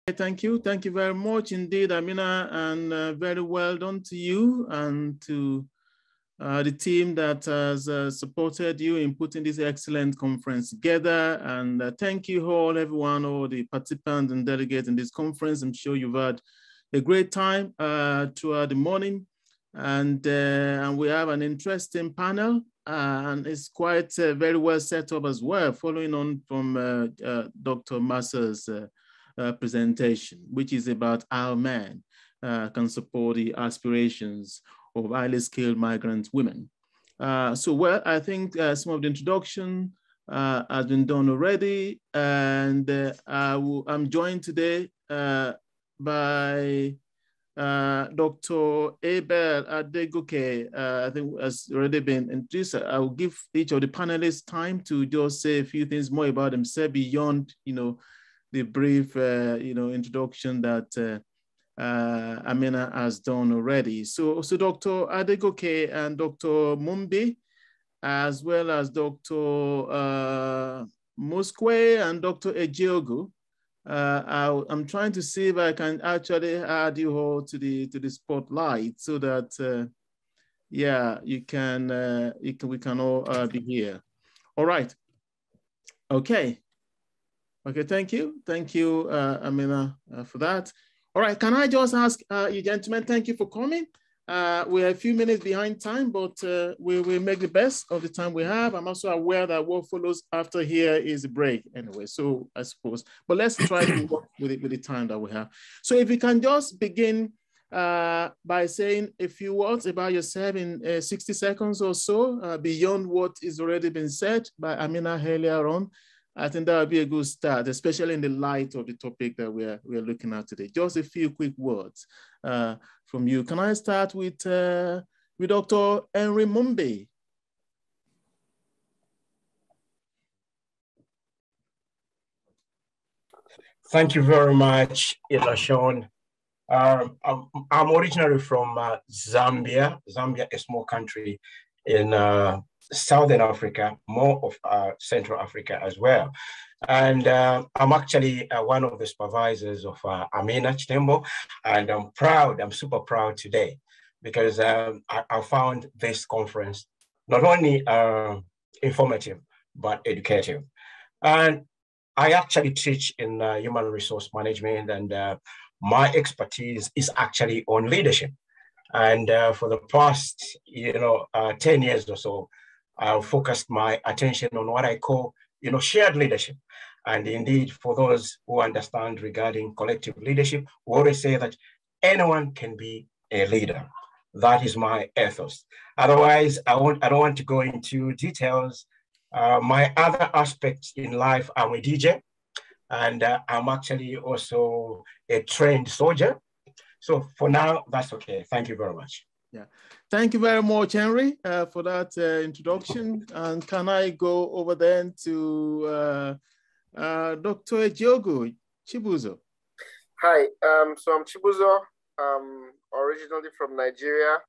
Thank you. Thank you very much indeed, Amina, and very well done to you and to the team that has supported you in putting this excellent conference together. And thank you all, everyone, all the participants and delegates in this conference. I'm sure you've had a great time throughout the morning. And we have an interesting panel, and it's quite very well set up as well, following on from Dr. Massa's presentation, which is about how men can support the aspirations of highly skilled migrant women. Well, I think some of the introduction has been done already, and I'm joined today by Dr. Abel Adegoke. I think has already been introduced. I will give each of the panelists time to just say a few things more about themselves beyond, the brief, introduction that Amina has done already. So Dr. Adegoke and Dr. Mumbi, as well as Dr. Muskwe and Dr. Ejiogu, I'm trying to see if I can actually add you all to the spotlight so that we can all be here. All right. Okay, thank you, Amina, for that. All right, can I just ask you gentlemen, thank you for coming. We're a few minutes behind time, but we will make the best of the time we have. I'm also aware that what follows after here is a break anyway, so I suppose, but let's try to work with the time that we have. So if you can just begin by saying a few words about yourself in 60 seconds or so, beyond what is already been said by Amina earlier on. I think that would be a good start, especially in the light of the topic that we're looking at today. Just a few quick words from you. Can I start with Dr. Henry Mumbi? Thank you very much, Seun. I'm originally from Zambia. Zambia, a small country in Southern Africa, more of Central Africa as well. And I'm actually one of the supervisors of Amina Chitembo, and I'm super proud today because I found this conference not only informative, but educative. And I actually teach in human resource management, and my expertise is actually on leadership. And for the past, 10 years or so, I've focused my attention on what I call, shared leadership. And indeed, for those who understand regarding collective leadership, we always say that anyone can be a leader. That is my ethos. Otherwise, I don't want to go into details. My other aspects in life, I'm a DJ, and I'm actually also a trained soldier. So for now, that's okay. Thank you very much. Yeah, thank you very much, Henry, for that introduction. And can I go over then to Dr. Ejiogu, Chibuzo? Hi, so I'm Chibuzo. Originally from Nigeria.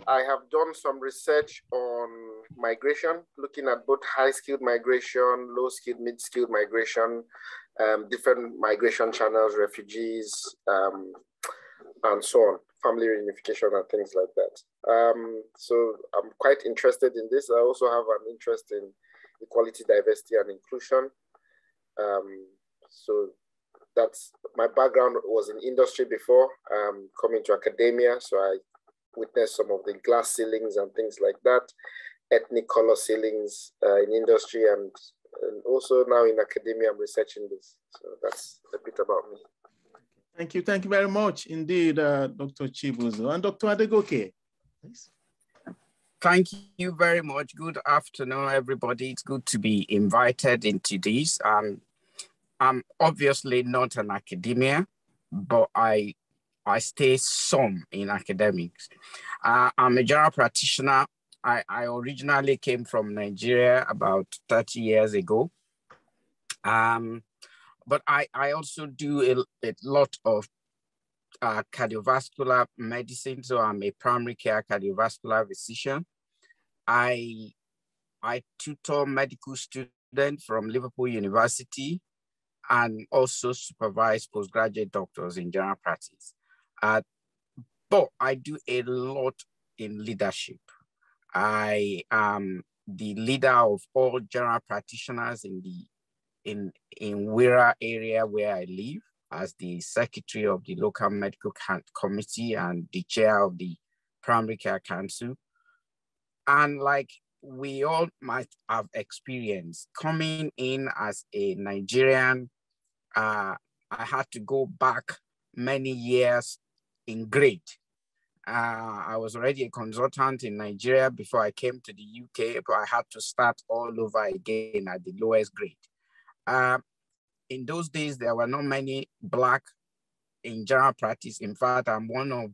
I have done some research on migration, looking at both high-skilled migration, low-skilled, mid-skilled migration, different migration channels, refugees, and so on, family reunification and things like that. So I'm quite interested in this. I also have an interest in equality, diversity, and inclusion. So that's my background was in industry before coming to academia. So I witnessed some of the glass ceilings and things like that, ethnic color ceilings in industry, and also now in academia, I'm researching this. So that's a bit about me. Thank you very much indeed, Dr. Chibuzo. And Dr. Adegoke, please. Thank you very much. Good afternoon, everybody. It's good to be invited into this. I'm obviously not an academia, but I stay some in academics. I'm a general practitioner. I originally came from Nigeria about 30 years ago. But I also do a lot of cardiovascular medicine. So I'm a primary care cardiovascular physician. I tutor medical students from Liverpool University. and also supervise postgraduate doctors in general practice. But I do a lot in leadership. I am the leader of all general practitioners in Wira area where I live, as the secretary of the local medical committee and the chair of the primary care council. And like we all might have experienced, coming in as a Nigerian, I had to go back many years in grade. I was already a consultant in Nigeria before I came to the UK, but I had to start all over again at the lowest grade. In those days, there were not many Black in general practice. In fact, I'm one of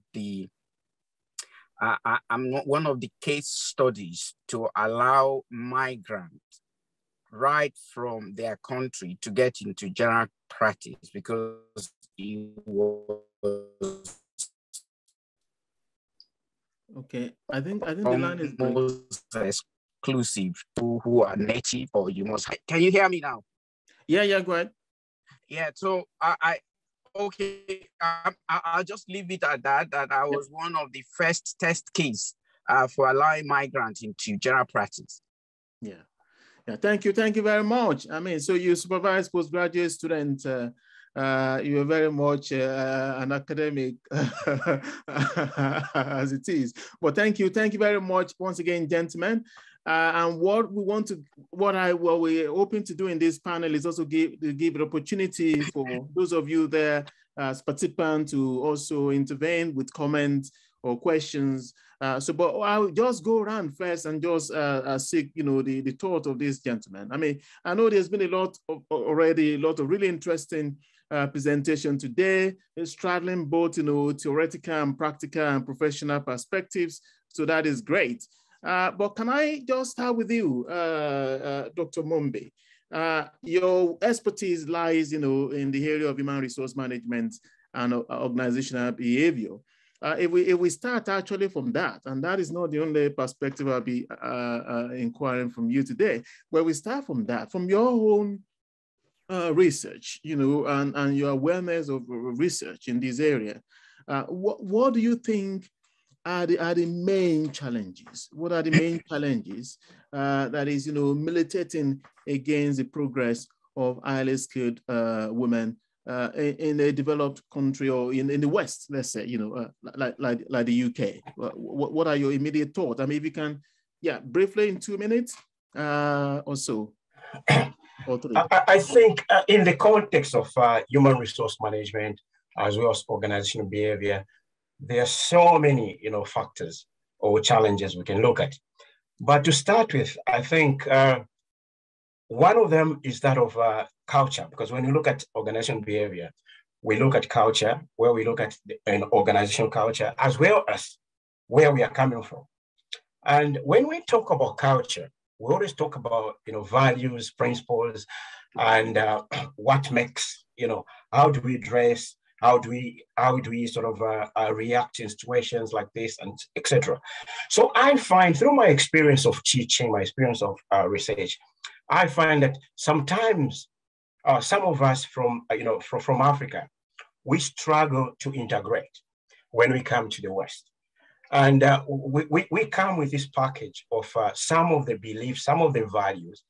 the case studies to allow migrants right from their country to get into general practice, because it was okay. I think the line is exclusive to who are native, or you must. Can you hear me now? Yeah, go ahead. Yeah, so I'll just leave it at that, I was one of the first test case for allowing migrants into general practice. Yeah, thank you very much. I mean, so you supervise postgraduate students, you are very much an academic as it is. But thank you very much once again, gentlemen. And what we're hoping to do in this panel is also give an opportunity for those of you there as participants to also intervene with comments or questions. But I'll just go around first and just seek, the thought of this gentleman. I mean, I know there's been a lot of really interesting presentation today, straddling both, theoretical and practical and professional perspectives. So that is great. But can I just start with you, Dr. Mumbi? Your expertise lies, in the area of human resource management and organizational behavior. If we start actually from that, and that is not the only perspective I'll be inquiring from you today, where we start from that, from your own research, and your awareness of research in this area, what do you think are the main challenges? What are the main challenges that is, militating against the progress of highly skilled women in a developed country or in the West, let's say, like the UK? What are your immediate thoughts? I mean, if you can, briefly in 2 minutes or so, or 3. I think in the context of human resource management, as well as organizational behavior, there are so many, factors or challenges we can look at. But to start with, I think one of them is that of culture, because when you look at organizational behavior, we look at culture, where we look at an organizational culture, as well as where we are coming from. And when we talk about culture, we always talk about, values, principles, and what makes, how do we dress, how do we sort of react in situations like this, and etc. So I find, through my experience of teaching, my experience of research, I find that sometimes some of us from Africa, we struggle to integrate when we come to the West. And we come with this package of some of the beliefs, some of the values.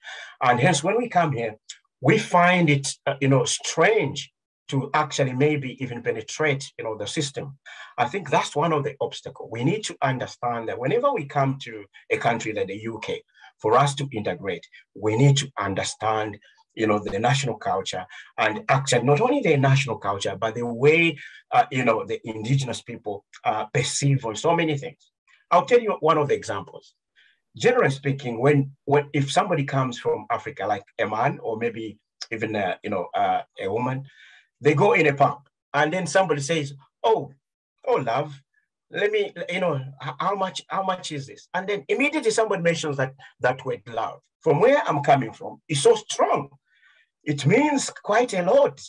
And hence, when we come here, we find it, strange to actually maybe even penetrate, the system. I think that's one of the obstacles. We need to understand that whenever we come to a country like the UK, for us to integrate, we need to understand, the national culture, and actually not only the national culture, but the way, the indigenous people perceive on so many things. I'll tell you one of the examples. Generally speaking, when if somebody comes from Africa, like a man or maybe even a woman, they go in a pub and then somebody says, oh, love, let me, how much is this? And then immediately somebody mentions that word love. From where I'm coming from, it's so strong. It means quite a lot,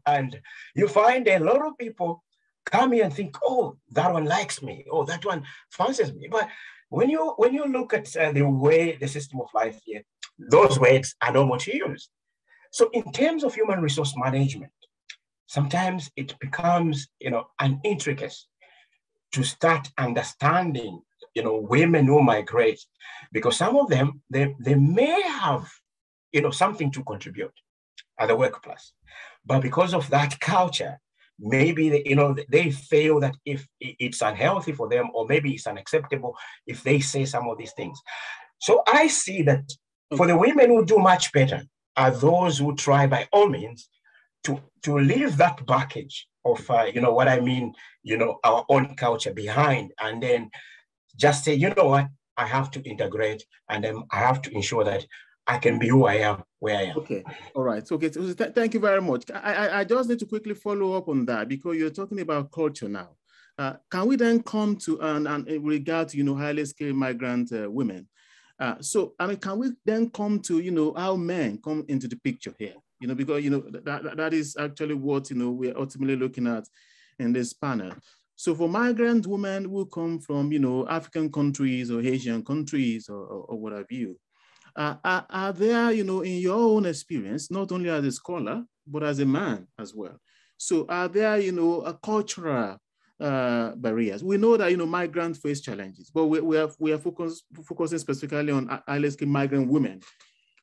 and you find a lot of people come here and think, oh, that one likes me, oh, that one fancies me. But when you look at the way the system of life here, those words are not much used. So in terms of human resource management, sometimes it becomes, an intricacy to start understanding, women who migrate, because some of them, they may have, something to contribute at the workplace. But because of that culture, maybe they feel that if it's unhealthy for them, or maybe it's unacceptable if they say some of these things. So I see that for the women who do much better are those who try by all means to leave that baggage of, what I mean, our own culture behind, and then just say, you know what, I have to integrate, and then I have to ensure that I can be who I am, where I am. Okay, all right. Okay, so thank you very much. I just need to quickly follow up on that, because you're talking about culture now. Can we then come to, and in regard to, highly skilled migrant women? So, I mean, can we then come to, how men come into the picture here? Because, that is actually what, we're ultimately looking at in this panel. So for migrant women who come from, African countries or Asian countries or what have you, are there, in your own experience, not only as a scholar, but as a man as well? So are there, a cultural barriers? We know that, migrants face challenges, but we are focusing specifically on highly skilled migrant women.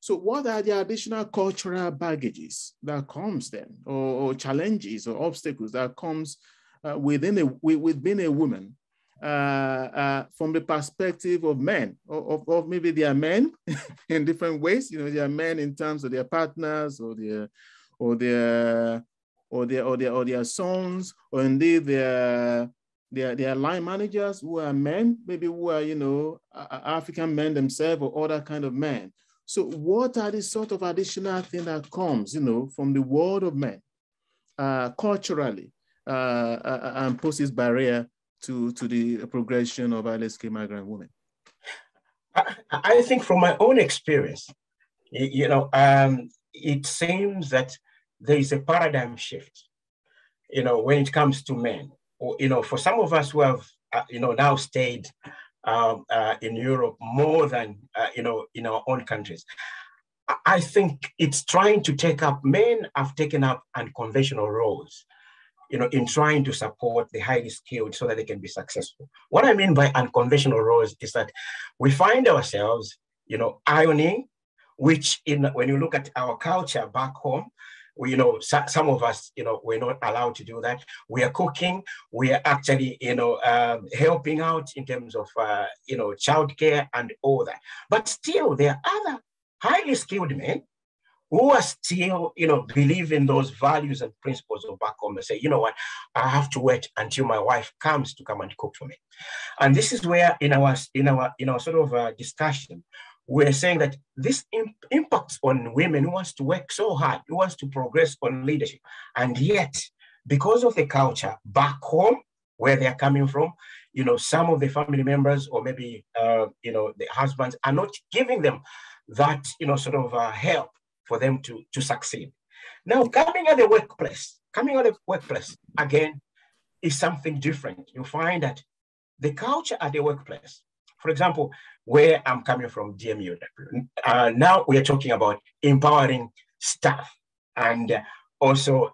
So what are the additional cultural baggages that comes then, or challenges or obstacles that comes with being a woman from the perspective of men, of maybe they are men in different ways? They are men in terms of their partners or their sons, or indeed their line managers who are men, maybe who are, African men themselves or other kind of men. So what are the sort of additional thing that comes, from the world of men culturally and poses barrier to the progression of highly skilled migrant women? I think from my own experience, it seems that there is a paradigm shift, when it comes to men. Or, for some of us who have, now stayed in Europe more than, in our own countries, I think it's trying to take up, men have taken up unconventional roles, in trying to support the highly skilled so that they can be successful. What I mean by unconventional roles is that we find ourselves, ironing, which when you look at our culture back home, some of us, we're not allowed to do that. We are cooking. We are actually, helping out in terms of, childcare and all that. But still, there are other highly skilled men who are still, believe in those values and principles of back home and say, you know what, I have to wait until my wife comes to come and cook for me. And this is where in our sort of discussion, we're saying that this impacts on women who wants to work so hard, who wants to progress on leadership. And yet, because of the culture back home, where they're coming from, some of the family members or maybe, the husbands are not giving them that, sort of help for them to succeed. Now, coming at the workplace, again, is something different. You find that the culture at the workplace, for example, where I'm coming from, DMU, now we are talking about empowering staff and also,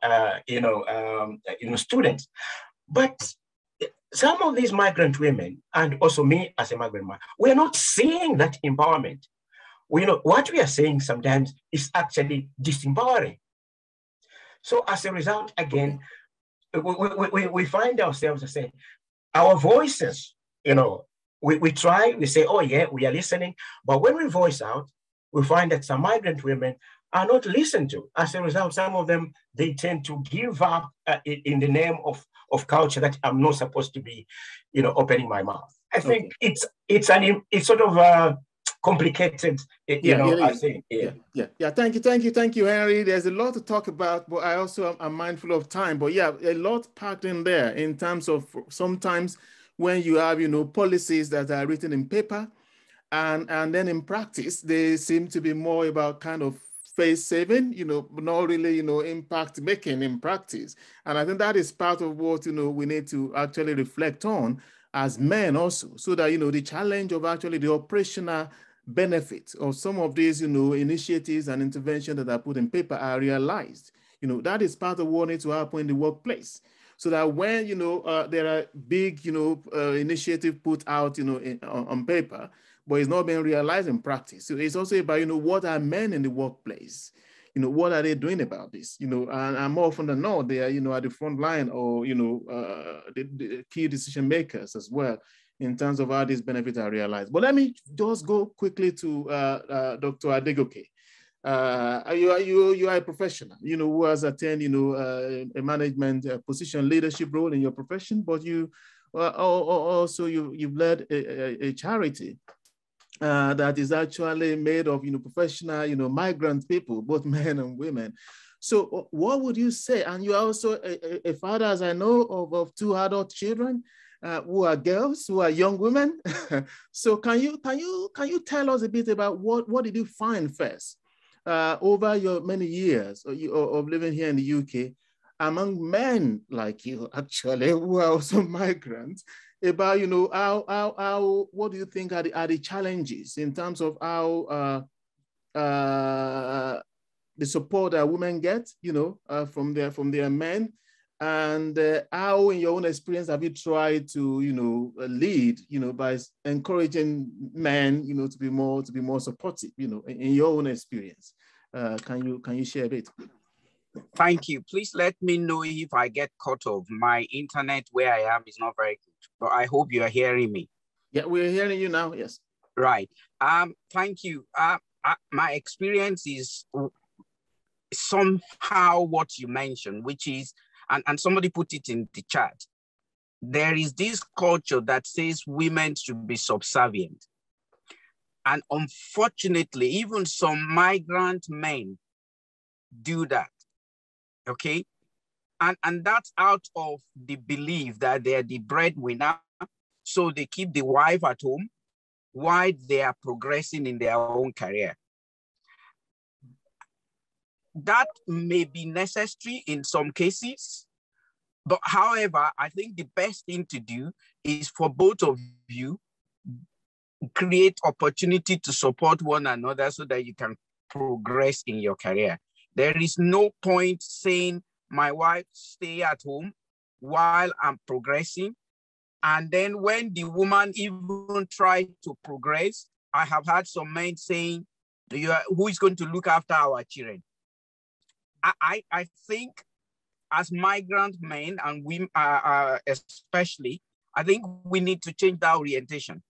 students. But some of these migrant women, and also me as a migrant man, we're not seeing that empowerment. What we are saying sometimes is actually disempowering. So as a result, again, we find ourselves saying, our voices, we try, we say, oh yeah, we are listening. But when we voice out, we find that some migrant women are not listened to. As a result, some of them, they tend to give up in the name of culture that I'm not supposed to be, opening my mouth. I think it's sort of complicated, I think. Yeah. Thank you, Henry. There's a lot to talk about, but I also am mindful of time. But yeah, a lot packed in there in terms of sometimes when you have, policies that are written in paper and then in practice, they seem to be more about kind of face saving, not really, impact making in practice. And I think that is part of what, we need to actually reflect on as men also, so that, the challenge of actually the operational benefits of some of these, initiatives and interventions that are put in paper are realized. That is part of what needs to happen in the workplace. So that when, there are big, initiatives put out, on paper, but it's not being realized in practice. So it's also about, what are men in the workplace? What are they doing about this? And more often than not, they are, at the front line, or, the key decision makers as well, in terms of how these benefits are realized. But let me just go quickly to Dr. Adegoke. You are a professional, who has attained, a management position, leadership role in your profession, but you also you've led a charity that is actually made of, professional, migrant people, both men and women. So what would you say? And you are also a father, as I know, of 2 adult children. Who are girls, who are young women. So can you tell us a bit about what did you find first over your many years of living here in the UK among men like you, actually, who are also migrants, about how what do you think are the challenges in terms of how the support that women get, from their men? And how, in your own experience, have you tried to, lead, by encouraging men, to be more supportive, in your own experience? Can you share a bit? Thank you. Please let me know if I get cut off. My internet where I am is not very good, but I hope you are hearing me. Yeah, we're hearing you now. Yes. Right. Thank you. My experience is somehow what you mentioned, which is, and somebody put it in the chat, there is this culture that says women should be subservient. And unfortunately, even some migrant men do that, okay? And that's out of the belief that they're the breadwinner, so they keep the wife at home while they are progressing in their own career. That may be necessary in some cases, but however, I think the best thing to do is for both of you create opportunity to support one another so that you can progress in your career. There is no point saying my wife stay at home while I'm progressing, and then when the woman even tries to progress, I have had some men saying, who is going to look after our children? I think as migrant men and women especially, I think we need to change that orientation.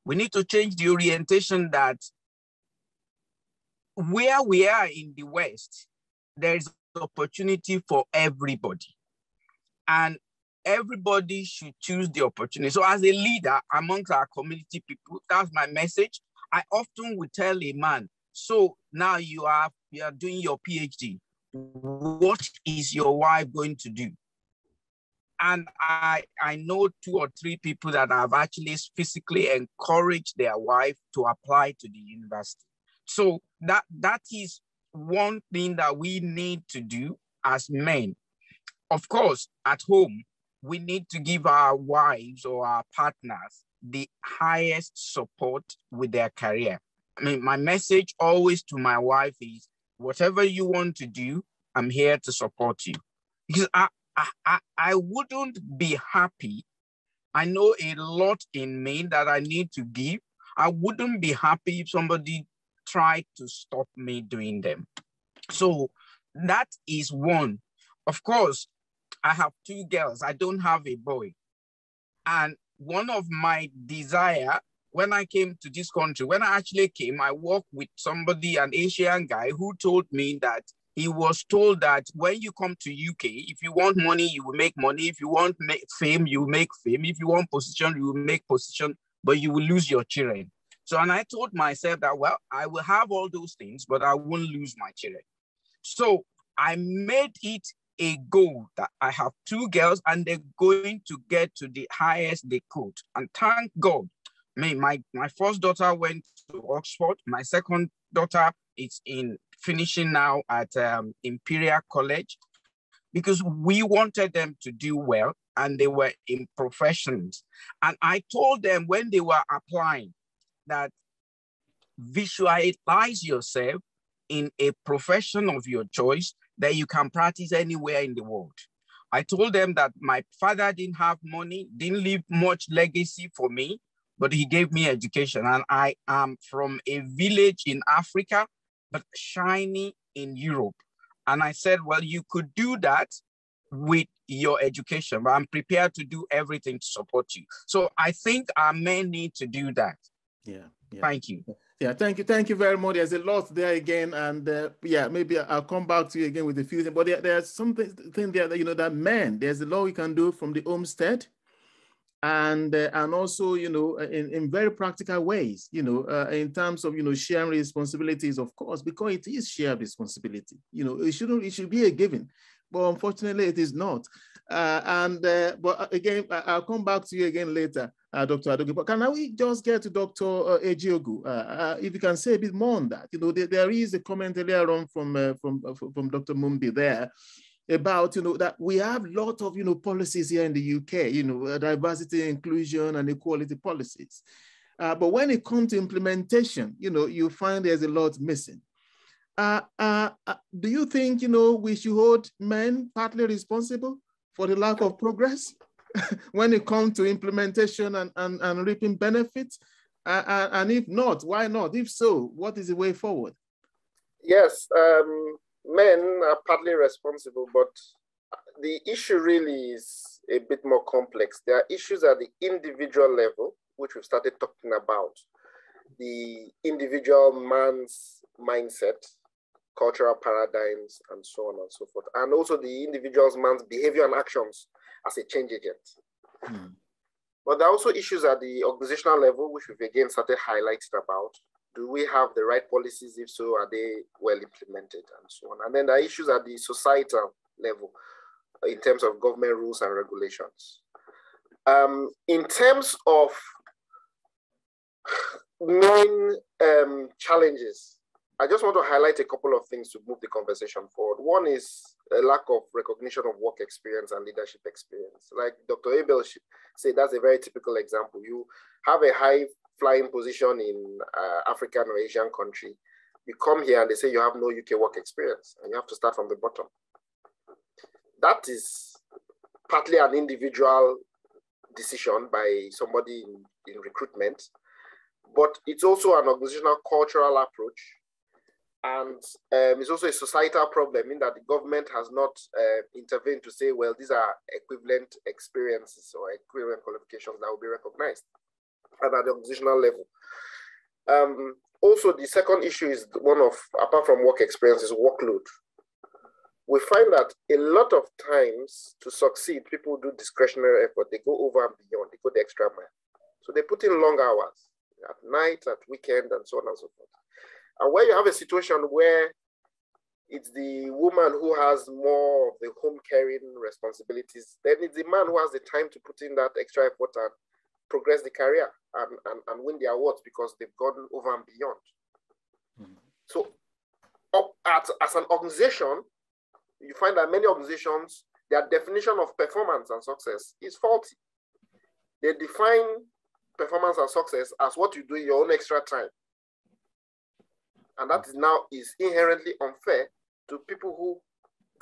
We need to change the orientation that where we are in the West, there is opportunity for everybody. And everybody should choose the opportunity. So as a leader amongst our community people, that's my message. I often would tell a man, so now you are doing your PhD. What is your wife going to do? And I know 2 or 3 people that have actually physically encouraged their wife to apply to the university. So that is one thing that we need to do as men. Of course, at home, we need to give our wives or our partners the highest support with their career. I mean, my message always to my wife is, whatever you want to do, I'm here to support you. Because I wouldn't be happy. I know a lot in me that I need to give. I wouldn't be happy if somebody tried to stop me doing them. So that is one. Of course, I have 2 girls. I don't have a boy. And one of my desire when I came to this country, when I actually came, I worked with somebody, an Asian guy, who told me that he was told that when you come to UK, if you want money, you will make money. If you want fame, you will make fame. If you want position, you will make position, but you will lose your children. So, and I told myself that, well, I will have all those things, but I won't lose my children. So I made it a goal that I have 2 girls and they're going to get to the highest they could. And thank God, my first daughter went to Oxford. My second daughter is finishing now at Imperial College, because we wanted them to do well and they were in professions. And I told them when they were applying that visualize yourself in a profession of your choice that you can practice anywhere in the world. I told them that my father didn't have money, didn't leave much legacy for me, but he gave me education. And I am from a village in Africa, but shiny in Europe. And I said, well, you could do that with your education, but I'm prepared to do everything to support you. So I think our men need to do that. Yeah. Thank you. Yeah, thank you very much. There's a lot there again, and yeah, maybe I'll come back to you again with a few things. But there's something there that, you know, that men, there's a lot we can do from the homestead, and also, you know, in very practical ways, you know, in terms of, you know, sharing responsibilities, of course, because it is shared responsibility. You know, it should be a given, but unfortunately, it is not. But again, I'll come back to you again later, Dr. Adegoke. But can we just get to Dr. Ejiogu? If you can say a bit more on that. You know, there is a comment earlier on from Dr. Mumbi there about, you know, that we have a lot of, you know, policies here in the UK, you know, diversity, inclusion, and equality policies. But when it comes to implementation, you know, you find there's a lot missing. Do you think, you know, we should hold men partly responsible for the lack of progress when it comes to implementation and reaping benefits? And if not, why not? If so, what is the way forward? Yes, men are partly responsible, but the issue really is a bit more complex. There are issues at the individual level, which we've started talking about. The individual man's mindset, cultural paradigms, and so on and so forth. And also the individual man's behavior and actions as a change agent. But there are also issues at the organizational level, which we've again started highlighting about. Do we have the right policies? If so, are they well implemented, and so on? And then there are issues at the societal level in terms of government rules and regulations. In terms of main challenges, I just want to highlight a couple of things to move the conversation forward. One is a lack of recognition of work experience and leadership experience. Like Dr. Abel said, that's a very typical example. You have a high-flying position in African or Asian country. You come here and they say you have no UK work experience and you have to start from the bottom. That is partly an individual decision by somebody in recruitment, but it's also an organizational cultural approach. And it's also a societal problem in that the government has not intervened to say, well, these are equivalent experiences or equivalent qualifications that will be recognized at the organizational level. Also, the second issue is one of, apart from work experience, is workload. We find that a lot of times to succeed, people do discretionary effort. They go over and beyond, they go the extra mile. So they put in long hours at night, at weekend, and so on and so forth. And where you have a situation where it's the woman who has more of the home caring responsibilities, then it's the man who has the time to put in that extra effort and progress the career and win the awards because they've gone over and beyond. So as an organization, you find that many organizations, their definition of performance and success is faulty. They define performance and success as what you do in your own extra time. And that is inherently unfair to people who,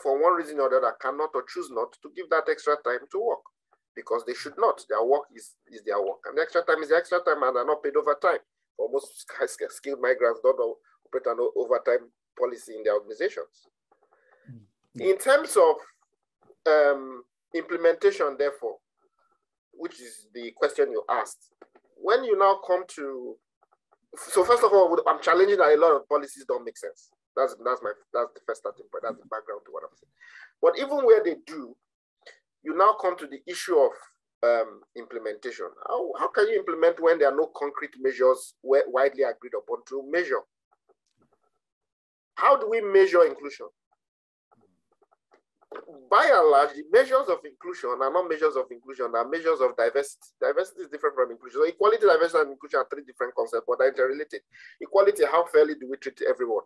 for one reason or the other, cannot or choose not to give that extra time to work because they should not. Their work is their work. And the extra time is the extra time and they're not paid overtime. For most skilled migrants don't operate an overtime policy in their organizations. In terms of implementation, therefore, which is the question you asked, when you now come to, so first of all, I'm challenging that a lot of policies don't make sense. That's the first starting point. That's the background to what I'm saying. But even where they do, you now come to the issue of implementation. How can you implement when there are no concrete measures widely agreed upon to measure? How do we measure inclusion? By and large, the measures of inclusion are not measures of inclusion, they are measures of diversity. Diversity is different from inclusion. So equality, diversity, and inclusion are three different concepts, but they're interrelated. Equality, how fairly do we treat everyone?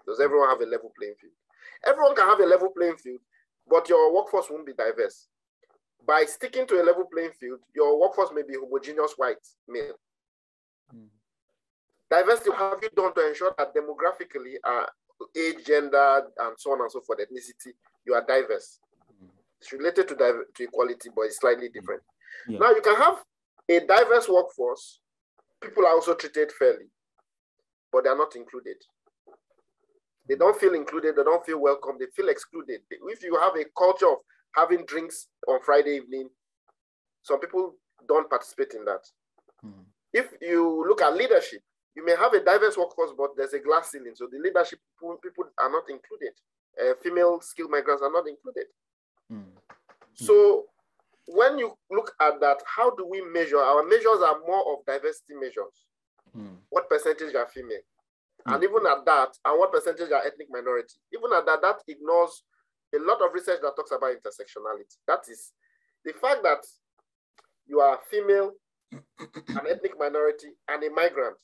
Does everyone have a level playing field? Everyone can have a level playing field, but your workforce won't be diverse. By sticking to a level playing field, your workforce may be homogeneous white male. Diversity, what have you done to ensure that demographically, age, gender, and so on and so forth, ethnicity, you are diverse? It's related to equality, but it's slightly different. Yeah. Now, you can have a diverse workforce. People are also treated fairly, but they are not included. They don't feel included. They don't feel welcome. They feel excluded. If you have a culture of having drinks on Friday evening, some people don't participate in that. If you look at leadership, you may have a diverse workforce, but there's a glass ceiling. So the leadership people are not included. Female skilled migrants are not included. So when you look at that, how do we measure? Our measures are more of diversity measures. What percentage are female? And even at that, and what percentage are ethnic minority? Even at that, that ignores a lot of research that talks about intersectionality. That is the fact that you are female, an ethnic minority, and a migrant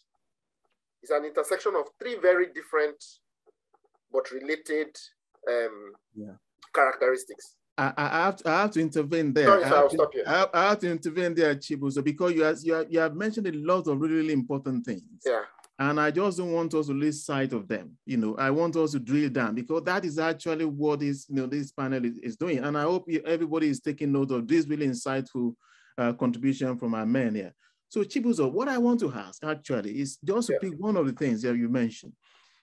is an intersection of three very different but related characteristics. I have to intervene there. Sorry, I'll stop you. I have to intervene there, Chibuzo, because you have mentioned a lot of really important things. Yeah. And I just don't want us to lose sight of them. I want us to drill down, because that is actually what is, this panel is doing. And I hope everybody is taking note of this really insightful contribution from our men here. So Chibuzo, what I want to ask actually is just to pick one of the things that you mentioned,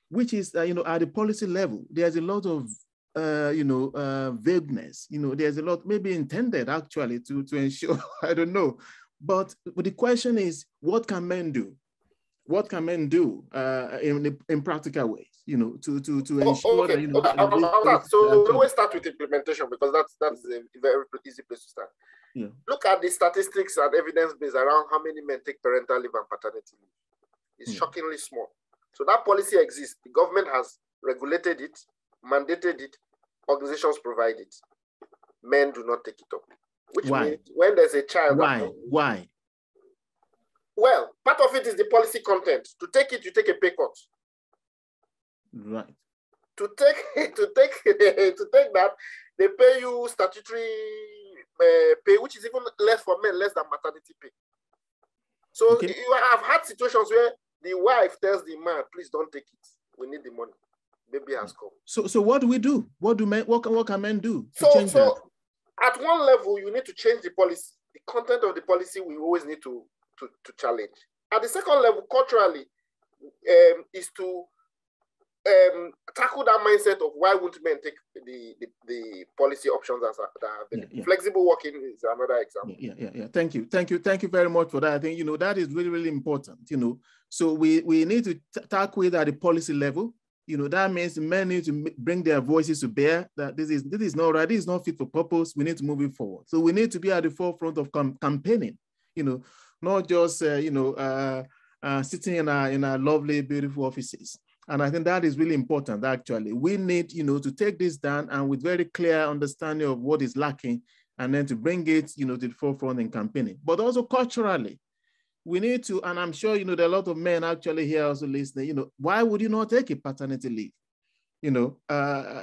which is, at the policy level, there's a lot of, vagueness. There's a lot maybe intended actually to ensure, I don't know. But the question is, what can men do? What can men do in practical ways, to ensure that, So we always start with implementation, because that's a very easy place to start. Yeah. Look at the statistics and evidence base around how many men take parental leave and paternity leave. It's shockingly small. So that policy exists. The government has regulated it, mandated it, organizations provide it. Men do not take it up. Which means when there's a child. Why? Well, part of it is the policy content. To take it, you take a pay cut. Right. To take that, they pay you statutory pay, which is even less for men, less than maternity pay. So you have had situations where the wife tells the man, "Please don't take it. We need the money. Baby has come." So what do we do? What can men do? So at one level, you need to change the policy. The content of the policy we always need to challenge. At the second level, culturally, is to tackle that mindset of why won't men take the policy options that are available. Flexible working is another example. Yeah. Thank you very much for that. I think that is really, really important. So we need to tackle it at the policy level. That means men need to bring their voices to bear. That this is not right. This is not fit for purpose. We need to move it forward. So we need to be at the forefront of campaigning. Not just sitting in our lovely, beautiful offices. And I think that is really important, actually. We need, to take this down and with very clear understanding of what is lacking, and then to bring it, to the forefront in campaigning. But also culturally, we need to, and I'm sure, there are a lot of men actually here also listening, why would you not take a paternity leave?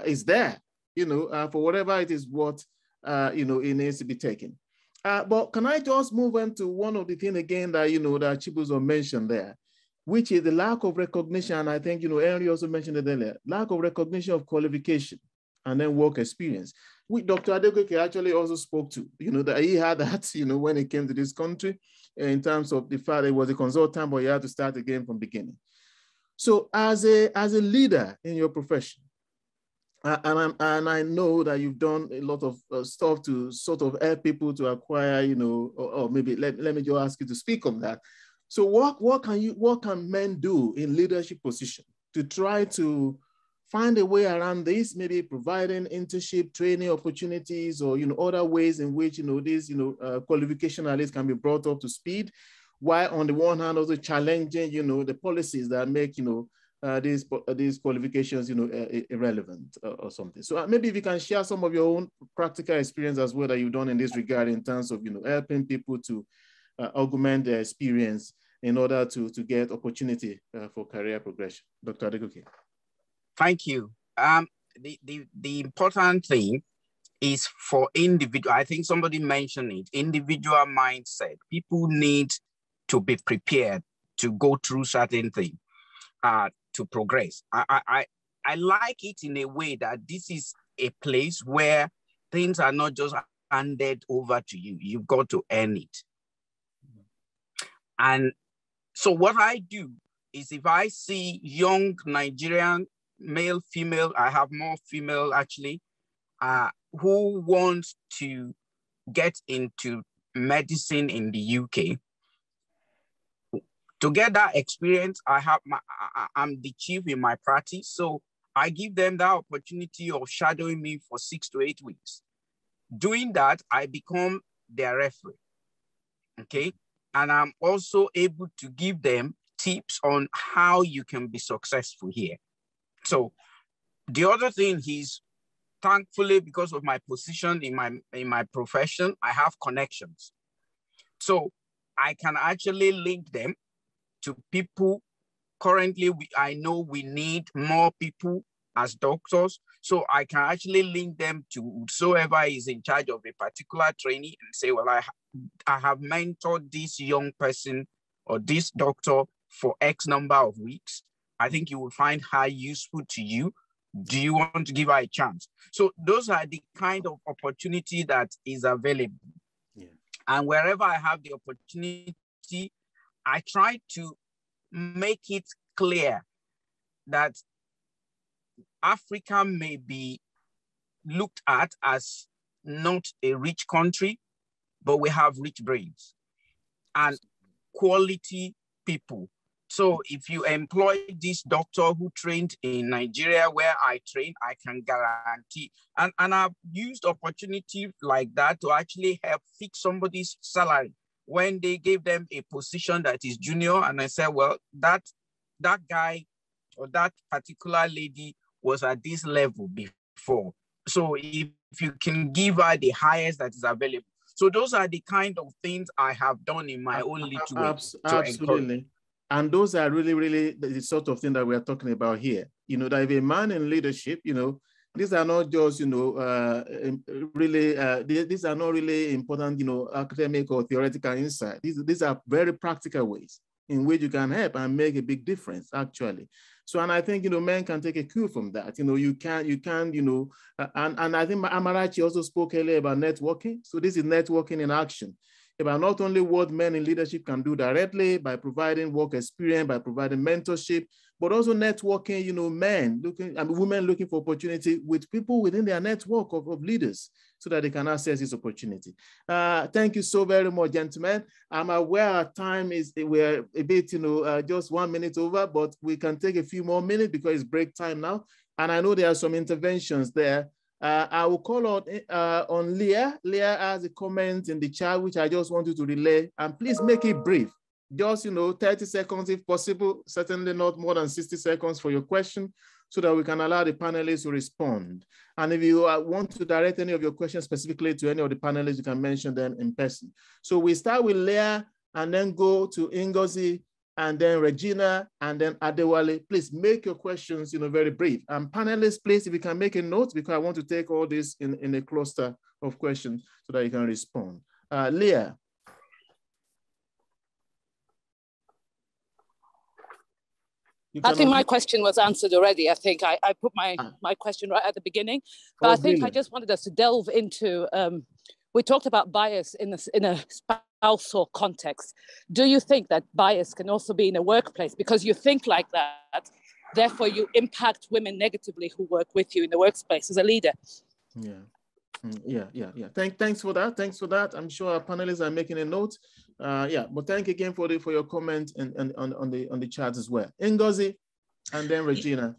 It's there, for whatever it is what, it needs to be taken. But can I just move on to one of the things again that, that Chibuzo mentioned there, which is the lack of recognition. And I think, Henry also mentioned it earlier, lack of recognition of qualification and then work experience, which Dr. Adegoke actually also spoke to, that he had that, when he came to this country, in terms of the fact that he was a consultant, but he had to start again from beginning. So as a leader in your profession, and I know that you've done a lot of stuff to sort of help people to acquire, or maybe let me just ask you to speak on that. So what can men do in leadership position to try to find a way around this, maybe providing internship, training opportunities, or other ways in which these qualification at least can be brought up to speed, while on the one hand also challenging the policies that make these qualifications irrelevant or something. So maybe if you can share some of your own practical experience as well that you've done in this regard in terms of helping people to augment their experience in order to get opportunity for career progression. Dr. Adegoke. Thank you. The important thing is for individual, I think somebody mentioned it, individual mindset. People need to be prepared to go through certain things to progress. I like it in a way that this is a place where things are not just handed over to you. You've got to earn it. And so what I do is if I see young Nigerian, male, female, I have more female actually, who want to get into medicine in the UK, to get that experience, I'm the chief in my practice. So I give them that opportunity of shadowing me for 6 to 8 weeks. Doing that, I become their referee, okay? And I'm also able to give them tips on how you can be successful here. So the other thing is, thankfully, because of my position in my profession, I have connections. So I can actually link them to people. Currently, I know we need more people as doctors. So I can actually link them to whosoever is in charge of a particular trainee and say, well, I have mentored this young person or this doctor for X number of weeks. I think you will find her useful to you. Do you want to give her a chance? So those are the kind of opportunity that is available. Yeah. And wherever I have the opportunity, I try to make it clear that Africa may be looked at as not a rich country, but we have rich brains and quality people. So if you employ this doctor who trained in Nigeria where I trained, I can guarantee. And I've used opportunity like that to actually help fix somebody's salary when they gave them a position that is junior. And I said, well, that guy or that particular lady was at this level before. So if you can give her the highest that is available. So those are the kind of things I have done in my own little way. Absolutely. And those are really, really the sort of thing that we're talking about here. You know, that if a man in leadership, you know, these are not just, you know, these are not really important, you know, academic or theoretical insight. These are very practical ways in which you can help and make a big difference, actually. So, and I think, you know, men can take a cue from that. You know, you can, you know, and I think Amarachi also spoke earlier about networking. So this is networking in action. About not only what men in leadership can do directly by providing work experience, by providing mentorship, but also networking, you know, women looking for opportunity with people within their network of leaders so that they can access this opportunity. Thank you so very much, gentlemen. I'm aware our time we're a bit, you know, just 1 minute over, but we can take a few more minutes because it's break time now. And I know there are some interventions there. I will call on Leah. Leah has a comment in the chat, which I just want you to relay. And please make it brief. Just, you know, 30 seconds if possible, certainly not more than 60 seconds for your question so that we can allow the panelists to respond. And if you want to direct any of your questions specifically to any of the panelists, you can mention them in person. So we start with Leah and then go to Ngozi and then Regina and then Adewale. Please make your questions, you know, very brief. And panelists, please, if you can make a note because I want to take all this in a cluster of questions so that you can respond. Leah. I think my question was answered already. I think I put my question right at the beginning, but I think I just wanted us to delve into, we talked about bias in a spousal context. Do you think that bias can also be in a workplace? Because you think like that, therefore you impact women negatively who work with you in the workplace as a leader. Yeah. Thanks for that. Thanks for that. I'm sure our panelists are making a note. But thank you again for your comment and on the chat as well. Ngozi and then Regina.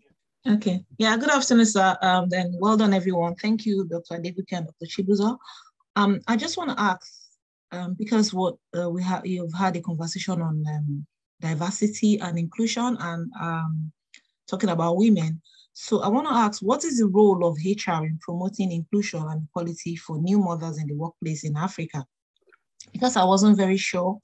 Okay. Yeah. Good afternoon, sir. Then well done, everyone. Thank you, Dr. Adegoke and Dr. Chibuzo. I just want to ask, because what you've had a conversation on diversity and inclusion and talking about women. So I want to ask, what is the role of HR in promoting inclusion and equality for new mothers in the workplace in Africa? Because I wasn't very sure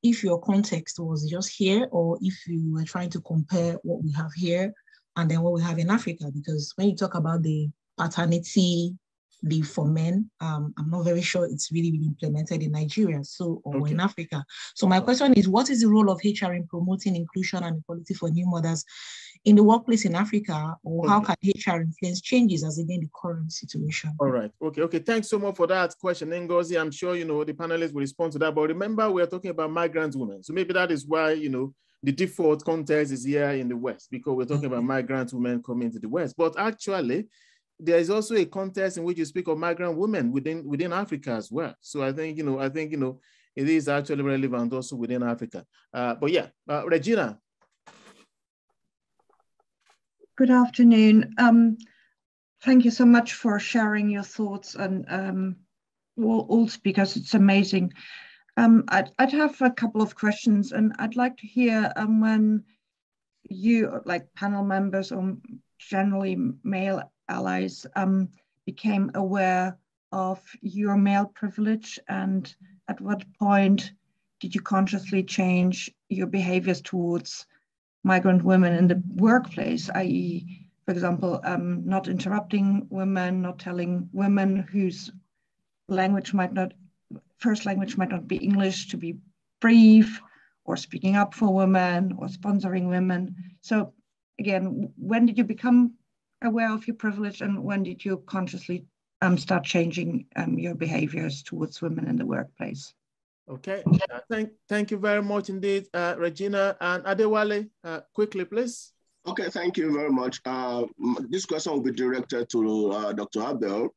if your context was just here or if you were trying to compare what we have here and then what we have in Africa. Because when you talk about the paternity leave for men. I'm not very sure it's really implemented in Nigeria or in Africa. So my question is, what is the role of HR in promoting inclusion and equality for new mothers in the workplace in Africa, or how can HR influence changes as again the current situation? All right. Okay. Thanks so much for that question, Ngozi. I'm sure, the panelists will respond to that. But remember, we're talking about migrant women. So maybe that is why, the default context is here in the West, because we're talking about migrant women coming to the West. But actually, there is also a context in which you speak of migrant women within Africa as well. So I think, it is actually relevant also within Africa. But yeah, Regina. Good afternoon. Thank you so much for sharing your thoughts and all speakers. It's amazing. I'd have a couple of questions, and I'd like to hear when you, like panel members or generally male allies, became aware of your male privilege, and at what point did you consciously change your behaviors towards migrant women in the workplace, i.e., for example, not interrupting women, not telling women whose first language might not be English to be brief, or speaking up for women, or sponsoring women. So again, when did you become aware of your privilege, and when did you consciously start changing your behaviors towards women in the workplace? Okay, thank you very much indeed, Regina. And Adewale, quickly, please. Okay, thank you very much. This question will be directed to Dr. Abel,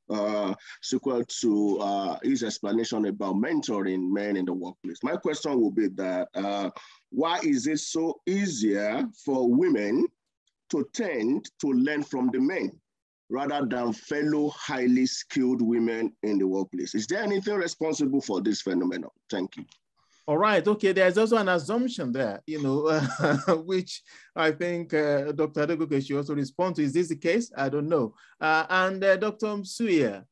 sequel to his explanation about mentoring men in the workplace. My question will be that why is it so easier for women to tend to learn from the men rather than fellow highly skilled women in the workplace? Is there anything responsible for this phenomenon? Thank you. All right. Okay. There's also an assumption there, which I think Dr. Adegoke should also respond to. Is this the case? I don't know. And Dr. Msuya.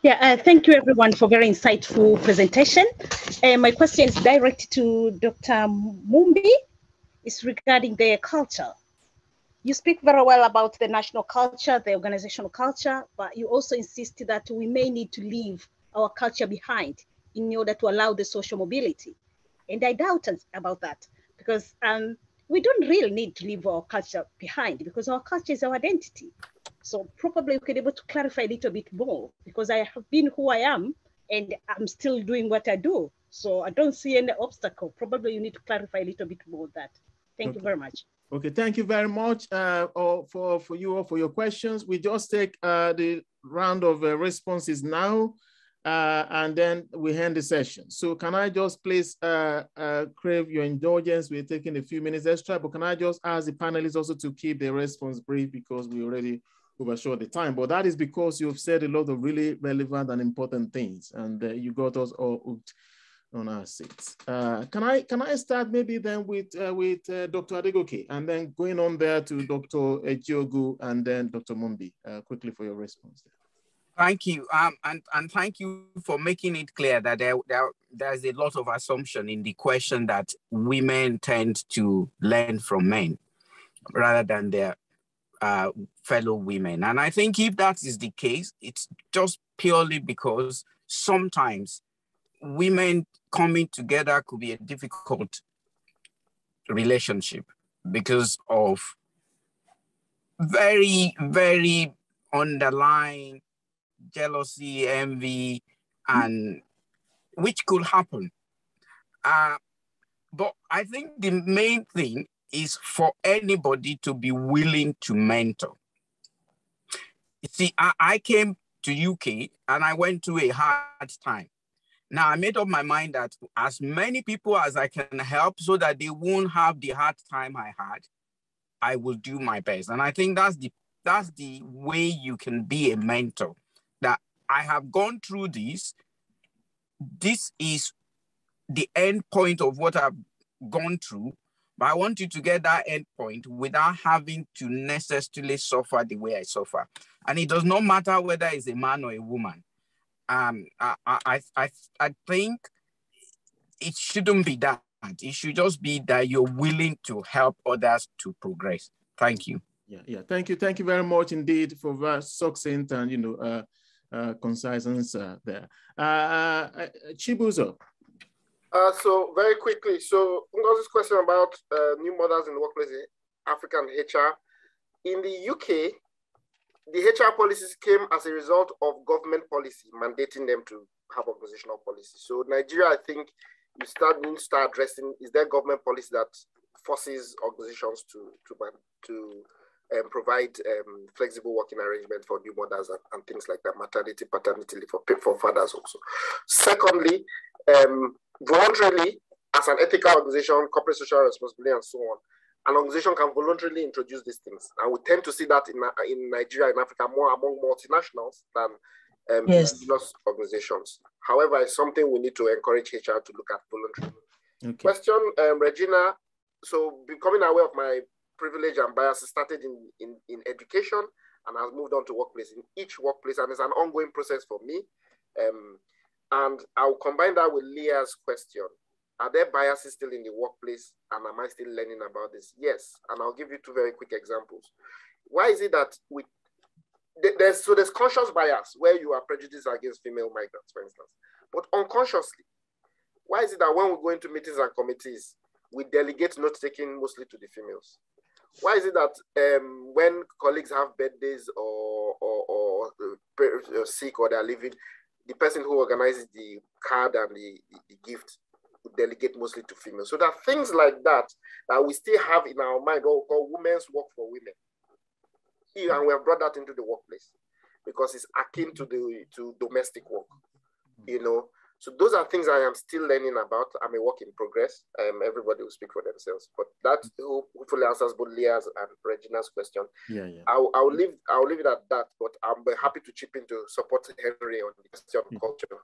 Yeah, thank you everyone for very insightful presentation. My question is directed to Dr. Mumbi. It's regarding their culture. You speak very well about the national culture, the organizational culture, but you also insist that we may need to leave our culture behind in order to allow the social mobility. And I doubt about that, because we don't really need to leave our culture behind, because our culture is our identity. So probably you could be able to clarify a little bit more, because I have been who I am and I'm still doing what I do. So I don't see any obstacle. Probably you need to clarify a little bit more of that. Thank you very much. Okay, thank you very much for you all for your questions. We just take the round of responses now, and then we end the session. So can I just please crave your indulgence? We're taking a few minutes extra, but can I just ask the panelists also to keep their response brief, because we already overshot the time. But that is because you've said a lot of really relevant and important things, and you got us all hooked on our seats. Can I start maybe then with Dr. Adegoke, and then going on there to Dr. Ejiogu and then Dr. Mumbi, quickly for your response there. Thank you, and thank you for making it clear that there's a lot of assumption in the question that women tend to learn from men rather than their fellow women. And I think if that is the case, it's just purely because sometimes women coming together could be a difficult relationship because of very, very underlying jealousy, envy, and which could happen. But I think the main thing is for anybody to be willing to mentor. You see, I came to UK and I went through a hard time. Now I made up my mind that as many people as I can help so that they won't have the hard time I had, I will do my best. And I think that's the way you can be a mentor. That I have gone through this. This is the end point of what I've gone through, but I want you to get that end point without having to necessarily suffer the way I suffer. And it does not matter whether it's a man or a woman. I think it shouldn't be that. It should just be that you're willing to help others to progress. Thank you. Yeah. Thank you very much indeed for that succinct and concise answer there. Chibuzo. So very quickly, so this question about new mothers in the workplace in African HR. In the UK, the HR policies came as a result of government policy mandating them to have organizational policy. So Nigeria, I think you need to start addressing, is there government policy that forces organizations to provide flexible working arrangement for new mothers and things like that, maternity, paternity leave for fathers also. Secondly, voluntarily, as an ethical organization, corporate social responsibility and so on, an organization can voluntarily introduce these things. And we tend to see that in Nigeria and Africa more among multinationals than indigenous organizations. However, it's something we need to encourage HR to look at voluntarily. Okay. Question, Regina. So becoming aware of my privilege and bias started in education and has moved on to workplace, in each workplace, and it's an ongoing process for me. And I'll combine that with Leah's question. Are there biases still in the workplace, and am I still learning about this? Yes, and I'll give you two very quick examples. Why is it that there's conscious bias where you are prejudiced against female migrants, for instance, but unconsciously, why is it that when we go into meetings and committees, we delegate note-taking mostly to the females? Why is it that when colleagues have birthdays or sick or they're leaving, the person who organizes the card and the gift would delegate mostly to females? So there are things like that that we still have in our mind, what we call women's work for women. And we have brought that into the workplace because it's akin to domestic work, So those are things I am still learning about. I'm a work in progress. Everybody will speak for themselves, but that hopefully answers both Leah's and Regina's question. Yeah. I'll leave it at that, but I'm happy to chip in to support Henry on the question of culture.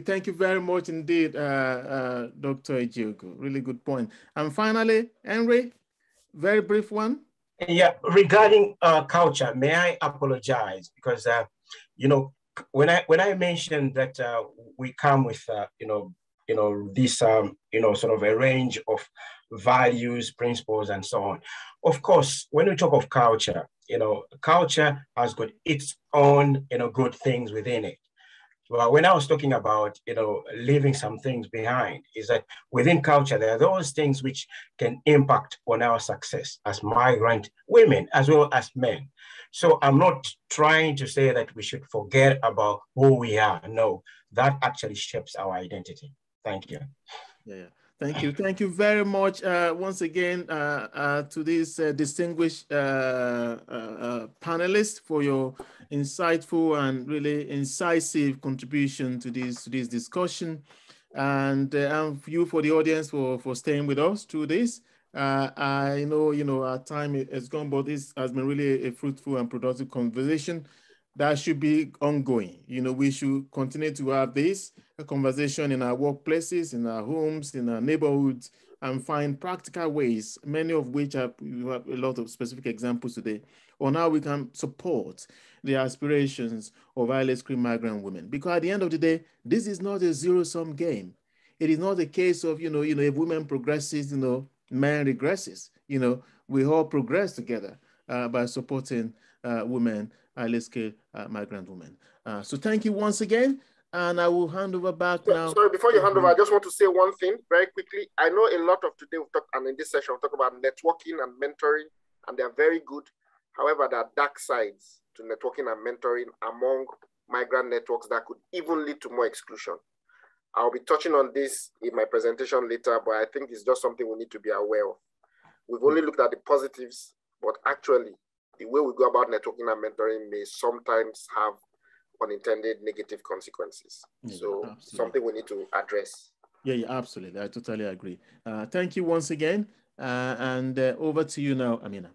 Thank you very much indeed, Dr. Ejiogu. Really good point. And finally, Henry, very brief one. Yeah, regarding culture, may I apologize because when I mentioned that we come with this sort of a range of values, principles, and so on. Of course, when we talk of culture, culture has got its own good things within it. Well, when I was talking about leaving some things behind, is that within culture there are those things which can impact on our success as migrant women as well as men. So I'm not trying to say that we should forget about who we are. No, that actually shapes our identity. Thank you. Yeah. Thank you very much once again to these distinguished panelists for your insightful and really incisive contribution to this discussion, and you for the audience for staying with us through this. I know our time is gone, but this has been really a fruitful and productive conversation that should be ongoing. We should continue to have this conversation in our workplaces, in our homes, in our neighborhoods, and find practical ways, many of which we have a lot of specific examples today, on how we can support the aspirations of highly skilled migrant women. Because at the end of the day, this is not a zero-sum game. It is not a case of, if women progresses, man regresses. We all progress together by supporting women, highly skilled migrant women. So thank you once again. And I will hand over back now. Sorry, before you hand over, I just want to say one thing very quickly. I know a lot of today we've talked, and in this session, we'll talk about networking and mentoring, and they're very good. However, there are dark sides to networking and mentoring among migrant networks that could even lead to more exclusion. I'll be touching on this in my presentation later, but I think it's just something we need to be aware of. We've only looked at the positives, but actually, the way we go about networking and mentoring may sometimes have unintended negative consequences. So absolutely. Something we need to address. Yeah, absolutely. I totally agree. Thank you once again. And over to you now, Amina.